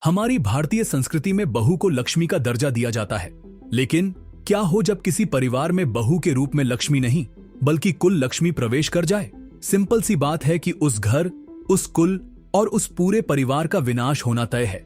हमारी भारतीय संस्कृति में बहू को लक्ष्मी का दर्जा दिया जाता है, लेकिन क्या हो जब किसी परिवार में बहू के रूप में लक्ष्मी नहीं बल्कि कुल लक्ष्मी प्रवेश कर जाए? सिंपल सी बात है कि उस घर, उस कुल और उस पूरे परिवार का विनाश होना तय है।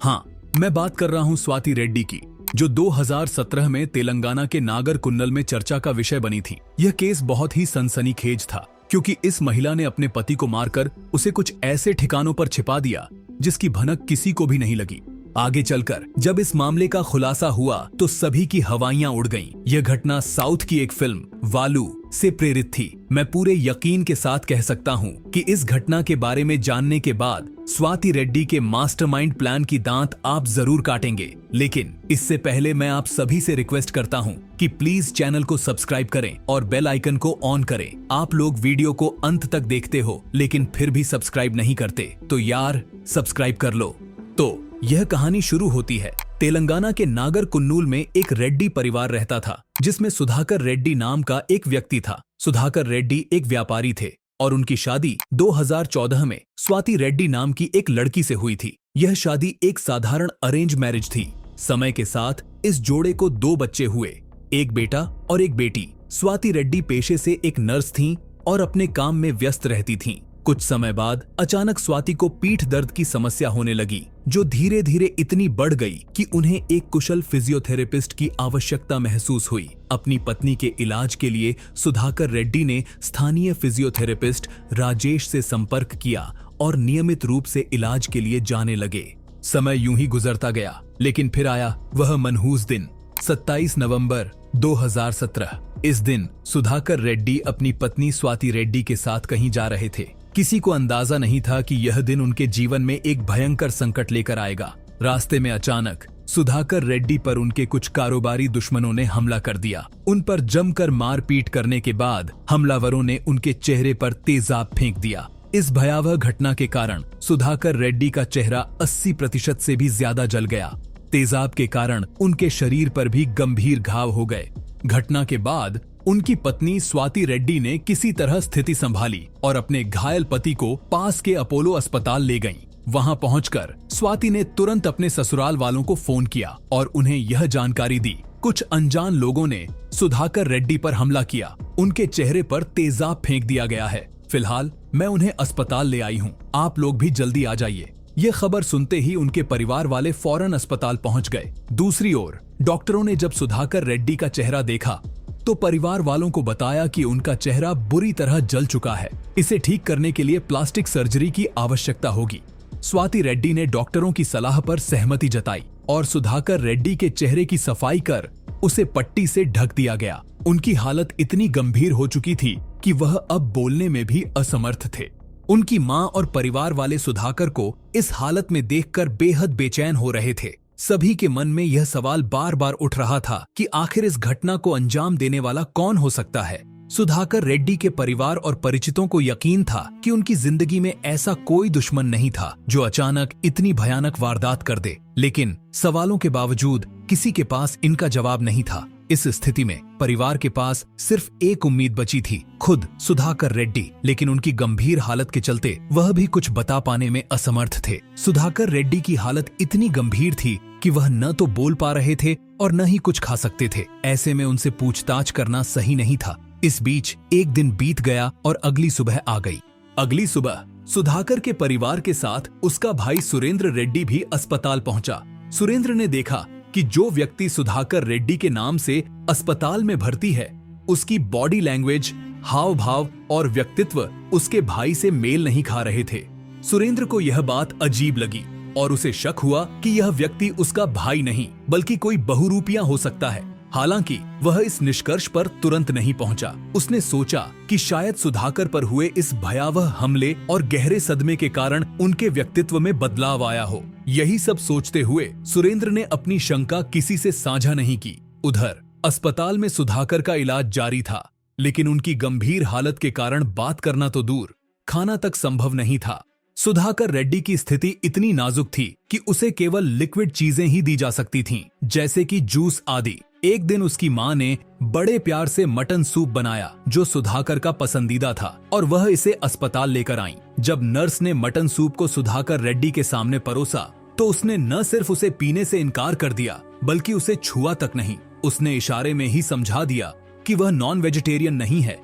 हाँ, मैं बात कर रहा हूँ स्वाति रेड्डी की, जो 2017 में तेलंगाना के नागरकुन्नल में चर्चा का विषय बनी थी। यह केस बहुत ही सनसनीखेज था, क्योंकि इस महिला ने अपने पति को मारकर उसे कुछ ऐसे ठिकानों पर छिपा दिया जिसकी भनक किसी को भी नहीं लगी। आगे चलकर जब इस मामले का खुलासा हुआ तो सभी की हवाइयां उड़ गईं। यह घटना साउथ की एक फिल्म वालू से प्रेरित थी। मैं पूरे यकीन के साथ कह सकता हूं कि इस घटना के बारे में जानने के बाद स्वाति रेड्डी के मास्टरमाइंड प्लान की दांत आप जरूर काटेंगे। लेकिन इससे पहले मैं आप सभी से रिक्वेस्ट करता हूं कि प्लीज चैनल को सब्सक्राइब करें और बेल आइकन को ऑन करें। आप लोग वीडियो को अंत तक देखते हो लेकिन फिर भी सब्सक्राइब नहीं करते, तो यार सब्सक्राइब कर लो। तो यह कहानी शुरू होती है। तेलंगाना के नागरकुन्नूल में एक रेड्डी परिवार रहता था, जिसमें सुधाकर रेड्डी नाम का एक व्यक्ति था। सुधाकर रेड्डी एक व्यापारी थे और उनकी शादी 2014 में स्वाति रेड्डी नाम की एक लड़की से हुई थी। यह शादी एक साधारण अरेंज मैरिज थी। समय के साथ इस जोड़े को 2 बच्चे हुए, एक बेटा और एक बेटी। स्वाति रेड्डी पेशे से एक नर्स थीं और अपने काम में व्यस्त रहती थीं। कुछ समय बाद अचानक स्वाति को पीठ दर्द की समस्या होने लगी, जो धीरे धीरे इतनी बढ़ गई कि उन्हें एक कुशल फिजियोथेरेपिस्ट की आवश्यकता महसूस हुई। अपनी पत्नी के इलाज के लिए सुधाकर रेड्डी ने स्थानीय फिजियोथेरेपिस्ट राजेश से संपर्क किया और नियमित रूप से इलाज के लिए जाने लगे। समय यूं ही गुजरता गया, लेकिन फिर आया वह मनहूस दिन, 27 नवंबर 2017। इस दिन सुधाकर रेड्डी अपनी पत्नी स्वाति रेड्डी के साथ कहीं जा रहे थे। किसी को अंदाजा नहीं था कि यह दिन उनके जीवन में एक भयंकर संकट लेकर आएगा। रास्ते में अचानक सुधाकर रेड्डी पर उनके कुछ कारोबारी दुश्मनों ने हमला कर दिया। उन पर जमकर मारपीट करने के बाद हमलावरों ने उनके चेहरे पर तेजाब फेंक दिया। इस भयावह घटना के कारण सुधाकर रेड्डी का चेहरा 80% से भी ज्यादा जल गया। तेजाब के कारण उनके शरीर पर भी गंभीर घाव हो गए। घटना के बाद उनकी पत्नी स्वाति रेड्डी ने किसी तरह स्थिति संभाली और अपने घायल पति को पास के अपोलो अस्पताल ले गईं। वहां पहुंचकर स्वाति ने तुरंत अपने ससुराल वालों को फोन किया और उन्हें यह जानकारी दी, कुछ अनजान लोगों ने सुधाकर रेड्डी पर हमला किया। उनके चेहरे पर तेजाब फेंक दिया गया है। फिलहाल मैं उन्हें अस्पताल ले आई हूँ, आप लोग भी जल्दी आ जाइए। यह खबर सुनते ही उनके परिवार वाले फौरन अस्पताल पहुंच गए। दूसरी ओर डॉक्टरों ने जब सुधाकर रेड्डी का चेहरा देखा तो परिवार वालों को बताया कि उनका चेहरा बुरी तरह जल चुका है। इसे ठीक करने के लिए प्लास्टिक सर्जरी की आवश्यकता होगी। स्वाति रेड्डी ने डॉक्टरों की सलाह पर सहमति जताई और सुधाकर रेड्डी के चेहरे की सफाई कर उसे पट्टी से ढक दिया गया। उनकी हालत इतनी गंभीर हो चुकी थी कि वह अब बोलने में भी असमर्थ थे। उनकी मां और परिवार वाले सुधाकर को इस हालत में देखकर बेहद बेचैन हो रहे थे। सभी के मन में यह सवाल बार बार उठ रहा था कि आखिर इस घटना को अंजाम देने वाला कौन हो सकता है। सुधाकर रेड्डी के परिवार और परिचितों को यकीन था कि उनकी जिंदगी में ऐसा कोई दुश्मन नहीं था जो अचानक इतनी भयानक वारदात कर दे। लेकिन सवालों के बावजूद किसी के पास इनका जवाब नहीं था। इस स्थिति में परिवार के पास सिर्फ एक उम्मीद बची थी, खुद सुधाकर रेड्डी। लेकिन उनकी गंभीर हालत के चलते वह भी कुछ बता पाने में असमर्थ थे। सुधाकर रेड्डी की हालत इतनी गंभीर थी कि वह न तो बोल पा रहे थे और न ही कुछ खा सकते थे। ऐसे में उनसे पूछताछ करना सही नहीं था। इस बीच एक दिन बीत गया और अगली सुबह आ गई। अगली सुबह सुधाकर के परिवार के साथ उसका भाई सुरेंद्र रेड्डी भी अस्पताल पहुंचा। सुरेंद्र ने देखा कि जो व्यक्ति सुधाकर रेड्डी के नाम से अस्पताल में भर्ती है, उसकी बॉडी लैंग्वेज, हाव भाव और व्यक्तित्व उसके भाई से मेल नहीं खा रहे थे। सुरेंद्र को यह बात अजीब लगी और उसे शक हुआ कि यह व्यक्ति उसका भाई नहीं बल्कि कोई बहुरूपिया हो सकता है। हालांकि वह इस निष्कर्ष पर तुरंत नहीं पहुंचा। उसने सोचा कि शायद सुधाकर पर हुए इस भयावह हमले और गहरे सदमे के कारण उनके व्यक्तित्व में बदलाव आया हो। यही सब सोचते हुए सुरेंद्र ने अपनी शंका किसी से साझा नहीं की। उधर अस्पताल में सुधाकर का इलाज जारी था, लेकिन उनकी गंभीर हालत के कारण बात करना तो दूर, खाना तक संभव नहीं था। सुधाकर रेड्डी की स्थिति इतनी नाजुक थी कि उसे केवल लिक्विड चीजें ही दी जा सकती थीं, जैसे कि जूस आदि। एक दिन उसकी मां ने बड़े प्यार से मटन सूप बनाया जो सुधाकर का पसंदीदा था और वह इसे अस्पताल लेकर आई। जब नर्स ने मटन सूप को सुधाकर रेड्डी के सामने परोसा तो उसने न सिर्फ उसे पीने से इनकार कर दिया बल्कि उसे छुआ तक नहीं। उसने इशारे में ही समझा दिया कि वह नॉन वेजिटेरियन नहीं है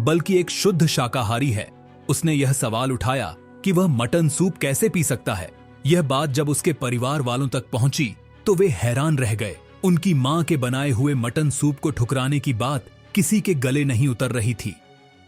बल्कि एक शुद्ध शाकाहारी है। उसने यह सवाल उठाया कि वह मटन सूप कैसे पी सकता है। यह बात जब उसके परिवार वालों तक पहुंची तो वे हैरान रह गए। उनकी मां के बनाए हुए मटन सूप को ठुकराने की बात किसी के गले नहीं उतर रही थी।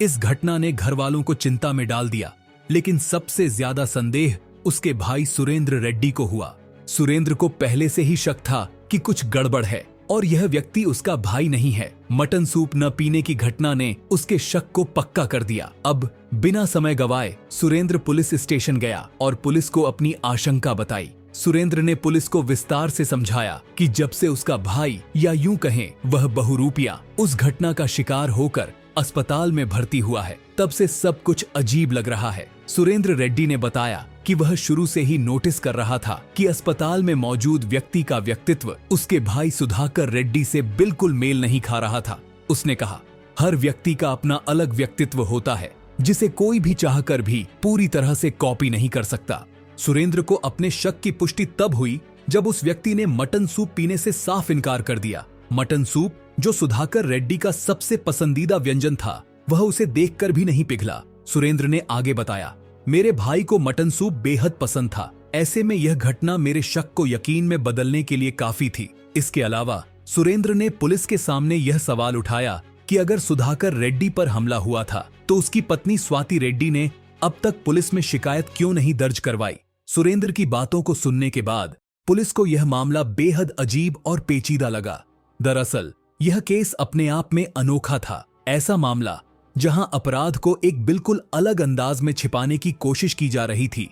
इस घटना ने घर वालों को चिंता में डाल दिया, लेकिन सबसे ज्यादा संदेह उसके भाई सुरेंद्र रेड्डी को हुआ। सुरेंद्र को पहले से ही शक था कि कुछ गड़बड़ है और यह व्यक्ति उसका भाई नहीं है। मटन सूप न पीने की घटना ने उसके शक को पक्का कर दिया। अब बिना समय गवाए सुरेंद्र पुलिस स्टेशन गया और पुलिस को अपनी आशंका बताई। सुरेंद्र ने पुलिस को विस्तार से समझाया कि जब से उसका भाई या यूं कहें वह बहुरूपिया उस घटना का शिकार होकर अस्पताल में भर्ती हुआ है, तब से सब कुछ अजीब लग रहा है। सुरेंद्र रेड्डी ने बताया कि वह शुरू से ही नोटिस कर रहा था कि अस्पताल में मौजूद व्यक्ति का व्यक्तित्व उसके भाई सुधाकर रेड्डी से बिल्कुल मेल नहीं खा रहा था। उसने कहा, हर व्यक्ति का अपना अलग व्यक्तित्व होता है जिसे कोई भी चाहकर भी पूरी तरह से कॉपी नहीं कर सकता। सुरेंद्र को अपने शक की पुष्टि तब हुई जब उस व्यक्ति ने मटन सूप पीने से साफ इनकार कर दिया। मटन सूप, जो सुधाकर रेड्डी का सबसे पसंदीदा व्यंजन था, वह उसे देखकर भी नहीं पिघला। सुरेंद्र ने आगे बताया, मेरे भाई को मटन सूप बेहद पसंद था। ऐसे में यह घटना मेरे शक को यकीन में बदलने के लिए काफी थी। इसके अलावा सुरेंद्र ने पुलिस के सामने यह सवाल उठाया कि अगर सुधाकर रेड्डी पर हमला हुआ था तो उसकी पत्नी स्वाति रेड्डी ने अब तक पुलिस में शिकायत क्यों नहीं दर्ज करवाई। सुरेंद्र की बातों को सुनने के बाद पुलिस को यह मामला बेहद अजीब और पेचीदा लगा। दरअसल यह केस अपने आप में अनोखा था। ऐसा मामला जहां अपराध को एक बिल्कुल अलग अंदाज में छिपाने की कोशिश की जा रही थी,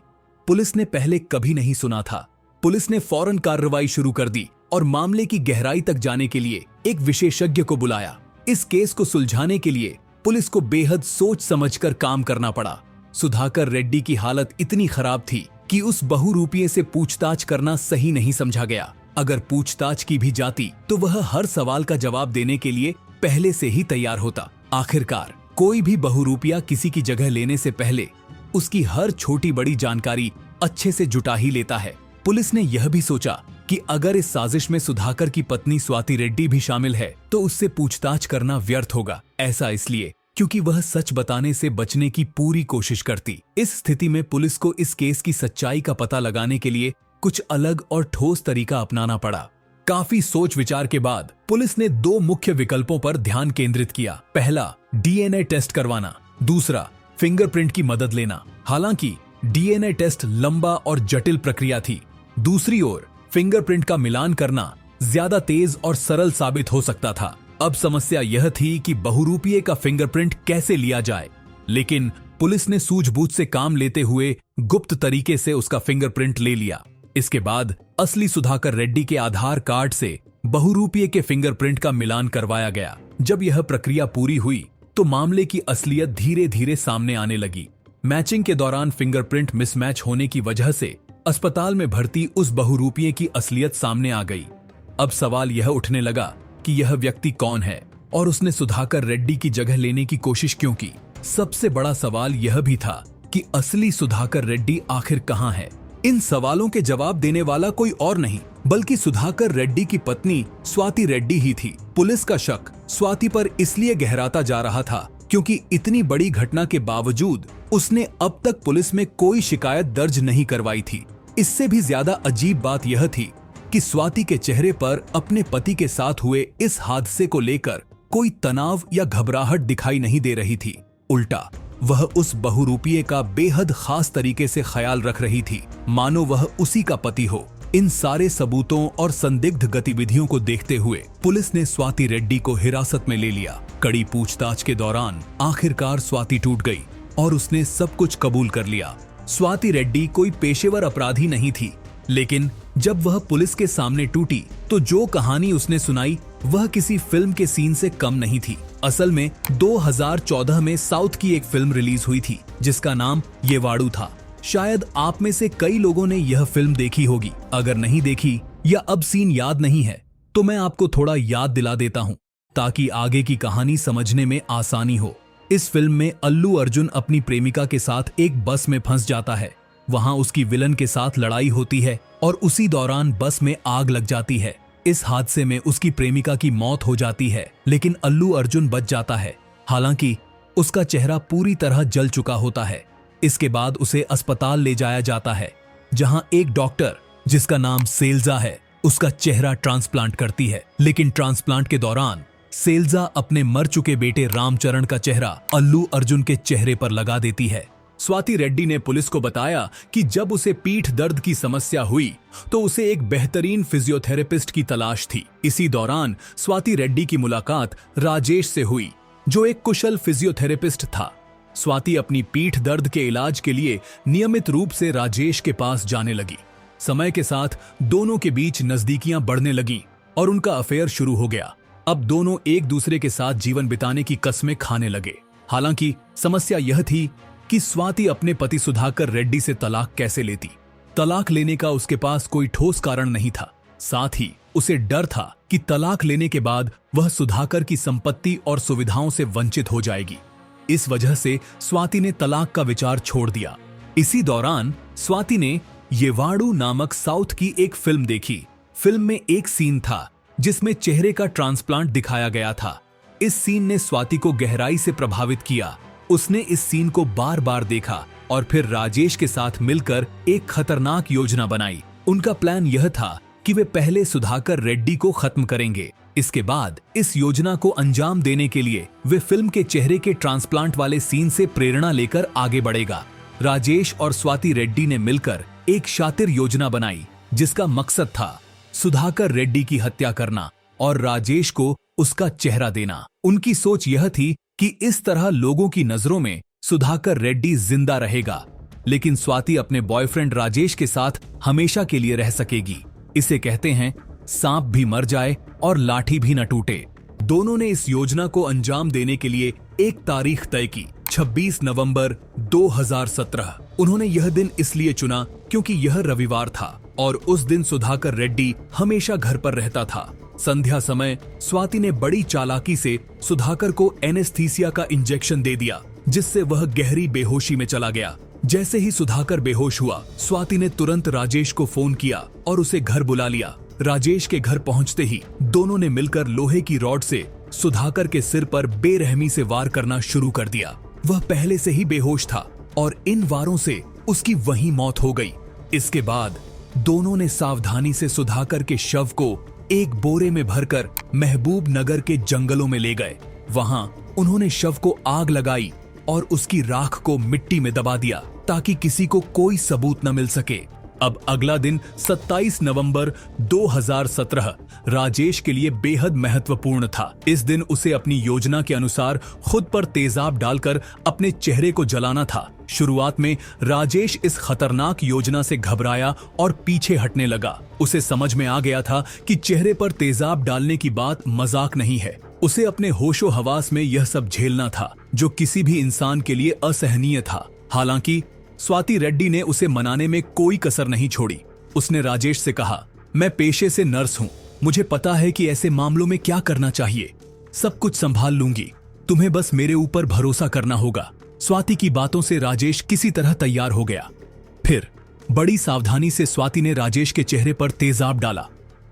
पुलिस ने पहले कभी नहीं सुना था। पुलिस ने फौरन कार्रवाई शुरू कर दी और मामले की गहराई तक जाने के लिए एक विशेषज्ञ को बुलाया। इस केस को सुलझाने के लिए पुलिस को बेहद सोच समझकर काम करना पड़ा। सुधाकर रेड्डी की हालत इतनी खराब थी कि उस बहुरूपिये से पूछताछ करना सही नहीं समझा गया। अगर पूछताछ की भी जाती तो वह हर सवाल का जवाब देने के लिए पहले से ही तैयार होता। आखिरकार कोई भी बहुरूपिया किसी की जगह लेने से पहले उसकी हर छोटी बड़ी जानकारी अच्छे से जुटा ही लेता है। पुलिस ने यह भी सोचा कि अगर इस साजिश में सुधाकर की पत्नी स्वाति रेड्डी भी शामिल है तो उससे पूछताछ करना व्यर्थ होगा। ऐसा इसलिए क्योंकि वह सच बताने से बचने की पूरी कोशिश करती। इस स्थिति में पुलिस को इस केस की सच्चाई का पता लगाने के लिए कुछ अलग और ठोस तरीका अपनाना पड़ा। काफी सोच विचार के बाद पुलिस ने दो मुख्य विकल्पों पर ध्यान केंद्रित किया। पहला, डीएनए टेस्ट करवाना। दूसरा, फिंगरप्रिंट की मदद लेना। हालांकि डीएनए टेस्ट लंबा और जटिल प्रक्रिया थी। दूसरी ओर फिंगरप्रिंट का मिलान करना ज्यादा तेज और सरल साबित हो सकता था। अब समस्या यह थी कि बहुरूपिये का फिंगरप्रिंट कैसे लिया जाए, लेकिन पुलिस ने सूझबूझ से काम लेते हुए गुप्त तरीके से उसका फिंगरप्रिंट ले लिया। इसके बाद असली सुधाकर रेड्डी के आधार कार्ड से बहुरूपिये के फिंगरप्रिंट का मिलान करवाया गया। जब यह प्रक्रिया पूरी हुई तो मामले की असलियत धीरे धीरे सामने आने लगी। मैचिंग के दौरान फिंगरप्रिंट मिसमैच होने की वजह से अस्पताल में भर्ती उस बहुरूपिये की असलियत सामने आ गई। अब सवाल यह उठने लगा कि यह व्यक्ति कौन है और उसने सुधाकर रेड्डी की जगह लेने की कोशिश क्यों की। सबसे बड़ा सवाल यह भी था कि असली सुधाकर रेड्डी आखिर कहां है। इन सवालों के जवाब देने वाला कोई और नहीं बल्कि सुधाकर रेड्डी की पत्नी स्वाति रेड्डी ही थी। पुलिस का शक स्वाति पर इसलिए गहराता जा रहा था क्योंकि इतनी बड़ी घटना के बावजूद उसने अब तक पुलिस में कोई शिकायत दर्ज नहीं करवाई थी। इससे भी ज्यादा अजीब बात यह थी कि स्वाति के चेहरे पर अपने पति के साथ हुए इस हादसे को लेकर कोई तनाव या घबराहट दिखाई नहीं दे रही थी। उल्टा वह उस बहुरूपिये का बेहद खास तरीके से ख्याल रख रही थी, मानो वह उसी का पति हो। इन सारे सबूतों और संदिग्ध गतिविधियों को देखते हुए पुलिस ने स्वाति रेड्डी को हिरासत में ले लिया। कड़ी पूछताछ के दौरान आखिरकार स्वाति टूट गई और उसने सब कुछ कबूल कर लिया। स्वाति रेड्डी कोई पेशेवर अपराधी नहीं थी, लेकिन जब वह पुलिस के सामने टूटी तो जो कहानी उसने सुनाई वह किसी फिल्म के सीन से कम नहीं थी। असल में 2014 में साउथ की एक फिल्म रिलीज हुई थी जिसका नाम येवाड़ू था। शायद आप में से कई लोगों ने यह फिल्म देखी होगी। अगर नहीं देखी या अब सीन याद नहीं है तो मैं आपको थोड़ा याद दिला देता हूँ ताकि आगे की कहानी समझने में आसानी हो। इस फिल्म में अल्लू अर्जुन अपनी प्रेमिका के साथ एक बस में फंस जाता है। वहां उसकी विलन के साथ लड़ाई होती है और उसी दौरान बस में आग लग जाती है। इस हादसे में उसकी प्रेमिका की मौत हो जाती है, लेकिन अल्लू अर्जुन बच जाता है। हालांकि उसका चेहरा पूरी तरह जल चुका होता है। इसके बाद उसे अस्पताल ले जाया जाता है, जहां एक डॉक्टर जिसका नाम सेल्जा है उसका चेहरा ट्रांसप्लांट करती है। लेकिन ट्रांसप्लांट के दौरान सेल्जा अपने मर चुके बेटे रामचरण का चेहरा अल्लू अर्जुन के चेहरे पर लगा देती है। स्वाति रेड्डी ने पुलिस को बताया कि जब उसे पीठ दर्द की समस्या हुई तो उसे एक बेहतरीन फिजियोथेरेपिस्ट की तलाश थी। इसी दौरान स्वाति रेड्डी की मुलाकात राजेश से हुई, जो एक कुशल फिजियोथेरेपिस्ट था। स्वाति अपनी पीठ दर्द के इलाज के लिए नियमित रूप से राजेश के पास जाने लगी। समय के साथ दोनों के बीच नजदीकियां बढ़ने लगीं और उनका अफेयर शुरू हो गया। अब दोनों एक दूसरे के साथ जीवन बिताने की कस्में खाने लगे। हालांकि समस्या यह थी कि स्वाति अपने पति सुधाकर रेड्डी से तलाक कैसे लेती। तलाक लेने का उसके पास कोई ठोस कारण नहीं था। साथ ही उसे डर था कि तलाक लेने के बाद वह सुधाकर की संपत्ति और सुविधाओं से वंचित हो जाएगी। इस वजह से स्वाति ने तलाक का विचार छोड़ दिया। इसी दौरान स्वाति ने येवाड़ू नामक साउथ की एक फिल्म देखी। फिल्म में एक सीन था जिसमें चेहरे का ट्रांसप्लांट दिखाया गया था। इस सीन ने स्वाति को गहराई से प्रभावित किया। उसने इस सीन को बार बार देखा और फिर राजेश के साथ मिलकर एक खतरनाक योजना बनाई। उनका प्लान यह था कि वे पहले सुधाकर रेड्डी को खत्म करेंगे। इसके बाद इस योजना को अंजाम देने के लिए वे फिल्म के चेहरे के ट्रांसप्लांट वाले सीन से प्रेरणा लेकर आगे बढ़ेगा। राजेश और स्वाति रेड्डी ने मिलकर एक शातिर योजना बनाई, जिसका मकसद था सुधाकर रेड्डी की हत्या करना और राजेश को उसका चेहरा देना। उनकी सोच यह थी कि इस तरह लोगों की नजरों में सुधाकर रेड्डी जिंदा रहेगा, लेकिन स्वाति अपने बॉयफ्रेंड राजेश के साथ हमेशा के लिए रह सकेगी। इसे कहते हैं सांप भी मर जाए और लाठी भी न टूटे। दोनों ने इस योजना को अंजाम देने के लिए एक तारीख तय की, 26 नवंबर 2017। उन्होंने यह दिन इसलिए चुना क्योंकि यह रविवार था और उस दिन सुधाकर रेड्डी हमेशा घर पर रहता था। संध्या समय स्वाति ने बड़ी चालाकी से सुधाकर को एनेस्थीसिया का इंजेक्शन दे दिया, जिससे वह गहरी बेहोशी में चला गया। जैसे ही सुधाकर बेहोश हुआ, स्वाति ने तुरंत राजेश को फोन किया और उसे घर बुला लिया। राजेश के घर पहुंचते ही दोनों ने मिलकर लोहे की रॉड से सुधाकर के सिर पर बेरहमी से वार करना शुरू कर दिया। वह पहले से ही बेहोश था और इन वारों से उसकी वहीं मौत हो गई। इसके बाद दोनों ने सावधानी से सुधाकर के शव को एक बोरे में भरकर महबूब नगर के जंगलों में ले गए। वहां उन्होंने शव को आग लगाई और उसकी राख को मिट्टी में दबा दिया ताकि किसी को कोई सबूत न मिल सके। अब अगला दिन 27 नवंबर 2017 राजेश के लिए बेहद महत्वपूर्ण था। इस दिन उसे अपनी योजना के अनुसार खुद पर तेजाब डालकर अपने चेहरे को जलाना था। शुरुआत में राजेश इस खतरनाक योजना से घबराया और पीछे हटने लगा। उसे समझ में आ गया था कि चेहरे पर तेजाब डालने की बात मजाक नहीं है। उसे अपने होशो हवास में यह सब झेलना था, जो किसी भी इंसान के लिए असहनीय था। हालांकि स्वाति रेड्डी ने उसे मनाने में कोई कसर नहीं छोड़ी। उसने राजेश से कहा, मैं पेशे से नर्स हूं, मुझे पता है कि ऐसे मामलों में क्या करना चाहिए। सब कुछ संभाल लूंगी, तुम्हें बस मेरे ऊपर भरोसा करना होगा। स्वाति की बातों से राजेश किसी तरह तैयार हो गया। फिर बड़ी सावधानी से स्वाति ने राजेश के चेहरे पर तेजाब डाला,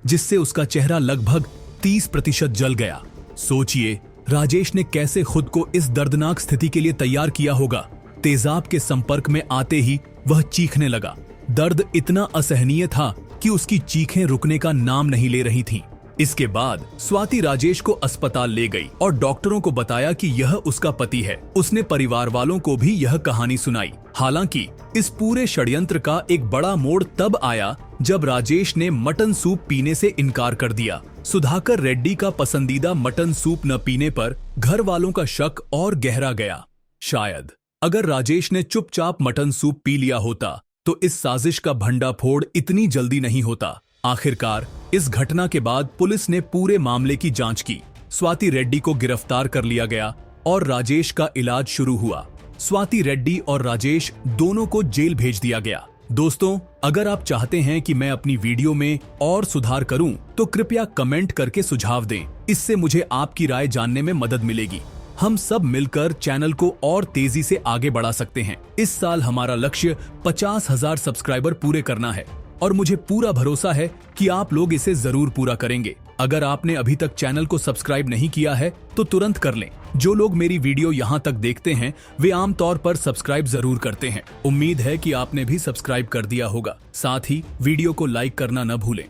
जिससे उसका चेहरा लगभग 30% जल गया। सोचिए, राजेश ने कैसे खुद को इस दर्दनाक स्थिति के लिए तैयार किया होगा। तेजाब के संपर्क में आते ही वह चीखने लगा। दर्द इतना असहनीय था कि उसकी चीखें रुकने का नाम नहीं ले रही थीं। इसके बाद स्वाति राजेश को अस्पताल ले गई और डॉक्टरों को बताया कि यह उसका पति है। उसने परिवार वालों को भी यह कहानी सुनाई। हालांकि इस पूरे षड्यंत्र का एक बड़ा मोड़ तब आया जब राजेश ने मटन सूप पीने से इनकार कर दिया। सुधाकर रेड्डी का पसंदीदा मटन सूप न पीने पर घर वालों का शक और गहरा गया। शायद अगर राजेश ने चुपचाप मटन सूप पी लिया होता तो इस साजिश का भंडाफोड़ इतनी जल्दी नहीं होता। आखिरकार इस घटना के बाद पुलिस ने पूरे मामले की जांच की। स्वाति रेड्डी को गिरफ्तार कर लिया गया और राजेश का इलाज शुरू हुआ। स्वाति रेड्डी और राजेश दोनों को जेल भेज दिया गया। दोस्तों, अगर आप चाहते हैं कि मैं अपनी वीडियो में और सुधार करूं, तो कृपया कमेंट करके सुझाव दें। इससे मुझे आपकी राय जानने में मदद मिलेगी। हम सब मिलकर चैनल को और तेजी से आगे बढ़ा सकते हैं। इस साल हमारा लक्ष्य 50,000 सब्सक्राइबर पूरे करना है और मुझे पूरा भरोसा है कि आप लोग इसे जरूर पूरा करेंगे। अगर आपने अभी तक चैनल को सब्सक्राइब नहीं किया है तो तुरंत कर लें। जो लोग मेरी वीडियो यहाँ तक देखते हैं वे आमतौर पर सब्सक्राइब जरूर करते हैं। उम्मीद है कि आपने भी सब्सक्राइब कर दिया होगा। साथ ही वीडियो को लाइक करना न भूलें।